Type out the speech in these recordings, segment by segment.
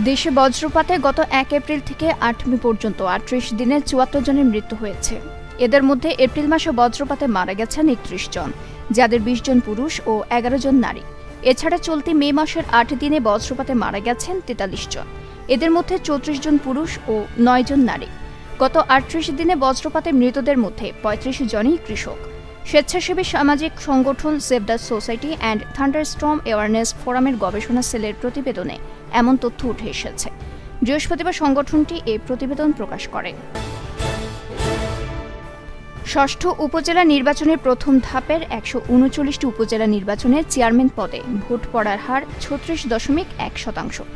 দেশে বজ্রপাতে গত ১ এপ্রিল থেকে ৮ মে পর্যন্ত ৩৮ দিনে ৭৪ জনের মৃত্যু হয়েছে। এদের মধ্যে এপ্রিল মাসে বজ্রপাতে মারা গেছেন ৩১ জন, যাদের ২০ জন পুরুষ ও ১১ জন নারী। এছাড়া চলতি মে মাসের ৮ দিনে বজ্রপাতে মারা গেছেন ৪৩ জন, এদের মধ্যে ৩৪ জন পুরুষ ও ৯ জন নারী। গত ৩৮ দিনে বজ্রপাতে মৃতদের মধ্যে ৩৫ জনই কৃষক। স্বেচ্ছাসেবী সামাজিক সংগঠন save the society and thunderstorm awareness ফোরামের গবেষণা সেলের প্রতিবেদনে এমন তথ্য উঠে এসেছে। বৃহস্পতিবার সংগঠনটি এই প্রতিবেদন প্রকাশ করে। ষষ্ঠ উপজেলা নির্বাচনের প্রথম ধাপের ১৩৯টি উপজেলা নির্বাচনে চেয়ারম্যান পদে ভোট পড়ার হার ৩৬.১%।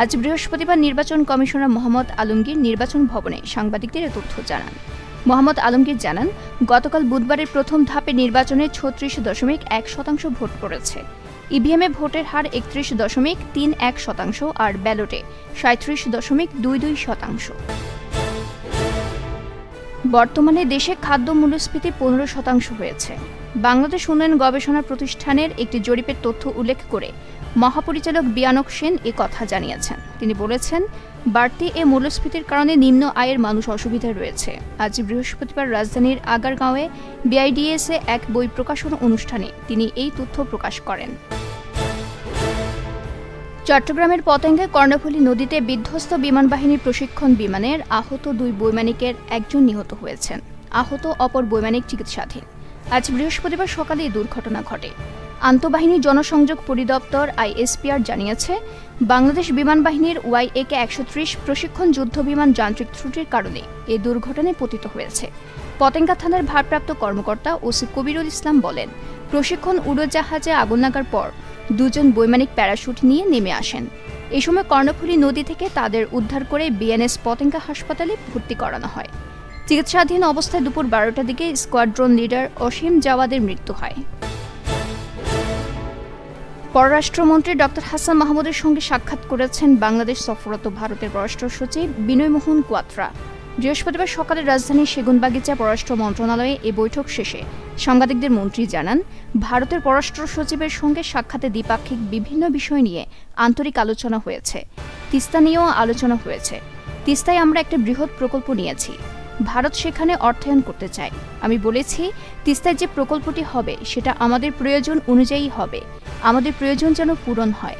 আজ বৃহস্পতিবার নির্বাচন কমিশনার মোহাম্মদ আলমগীর নির্বাচন ভবনে সাংবাদিকদের এ তথ্য জানান। মোহাম্মদ আলমগীর জানান, গতকাল বুধবারের প্রথম ধাপে নির্বাচনে ৩৬.১% ভোট পড়েছে। ইভিএমে ভোটের হার ৩১.৩১% আর ব্যালটে ৩৭.22%। বর্তমানে দেশে খাদ্য মূল্যস্ফীতি ১৫% হয়েছে। বাংলাদেশ উন্নয়ন গবেষণা প্রতিষ্ঠানের একটি জরিপের তথ্য উল্লেখ করে মহাপরিচালক বিয়ানক সেন এ কথা জানিয়েছেন। তিনি বলেছেন, বাড়তি এ মূল্যস্ফীতির কারণে নিম্ন আয়ের মানুষ অসুবিধায় রয়েছে। আজ বৃহস্পতিবার রাজধানীর আগারগাঁওয়ে বিআইডিএসে এক বই প্রকাশন অনুষ্ঠানে তিনি এই তথ্য প্রকাশ করেন। চট্টগ্রামের পতেঙ্গায় কর্ণফুলী নদীতে বিধ্বস্ত বিমানবাহিনীর প্রশিক্ষণ বিমানের আহত ২ বৈমানিকের একজন নিহত হয়েছেন। আহত অপর বৈমানিক চিকিৎসাধীন। আজ বৃহস্পতিবার সকালে এই দুর্ঘটনা ঘটে। আন্তঃবাহিনী জনসংযোগ পরিদপ্তর আইএসপিআর জানিয়েছে, বাংলাদেশ বিমান বাহিনীর YAK ১৩০ প্রশিক্ষণ যুদ্ধবিমান যান্ত্রিক ত্রুটির কারণে এই দুর্ঘটনায় পতিত হয়েছে। পতেঙ্গা থানার ভারপ্রাপ্ত কর্মকর্তা ওসি কবিরুল ইসলাম বলেন, প্রশিক্ষণ উড়োজাহাজে আগুন লাগার পর ২ জন বৈমানিক প্যারাশুট নিয়ে নেমে আসেন। এ সময় কর্ণফুলী নদী থেকে তাদের উদ্ধার করে বিএনএস পতেঙ্গা হাসপাতালে ভর্তি করানো হয়। চিকিৎসাধীন অবস্থায় দুপুর ১২টার দিকে স্কোয়াড্রন লিডার অসীম জাওয়াদের মৃত্যু হয়। পররাষ্ট্রমন্ত্রী ড হাসান মাহমুদের সঙ্গে সাক্ষাৎ করেছেন বাংলাদেশ সফররত ভারতের পররাষ্ট্র সচিব বিনয় মোহন কোয়াত্রা। বৃহস্পতিবার সকালে রাজধানীর সেগুনবাগিচা পররাষ্ট্র মন্ত্রণালয়ে এ বৈঠক শেষে সাংবাদিকদের মন্ত্রী জানান, ভারতের পররাষ্ট্র সচিবের সঙ্গে সাক্ষাতে দ্বিপাক্ষিক বিভিন্ন বিষয় নিয়ে আন্তরিক আলোচনা হয়েছে। তিস্তা নিয়েও আলোচনা হয়েছে। তিস্তায় আমরা একটা বৃহৎ প্রকল্প নিয়েছি। ভারত সেখানে অর্থায়ন করতে চায়। আমি বলেছি, তিস্তায় যে প্রকল্পটি হবে সেটা আমাদের প্রয়োজন অনুযায়ী হবে। আমাদের প্রয়োজন যেন পূরণ হয়।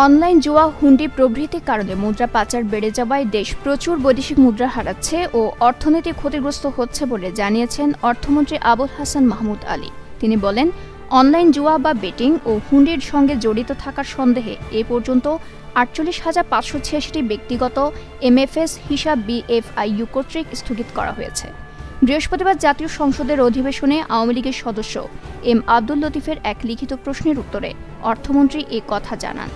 অনলাইন জুয়া, হুন্ডি প্রভৃতির কারণে মুদ্রা পাচার বেড়ে যাওয়ায় দেশ প্রচুর বৈদেশিক মুদ্রা হারাচ্ছে ও অর্থনীতি ক্ষতিগ্রস্ত হচ্ছে বলে জানিয়েছেন অর্থমন্ত্রী আবুল হাসান মাহমুদ আলী। তিনি বলেন, অনলাইন জুয়া বা বেটিং ও হুন্ডির সঙ্গে জড়িত থাকার সন্দেহে এ পর্যন্ত ৪৮,৫৮৬টি ব্যক্তিগত MFS হিসাব BFIU কর্তৃক স্থগিত করা হয়েছে। বৃহস্পতিবার জাতীয় সংসদের অধিবেশনে আওয়ামী লীগের সদস্য M আব্দুল লতিফের এক লিখিত প্রশ্নের উত্তরে অর্থমন্ত্রী এ কথা জানান।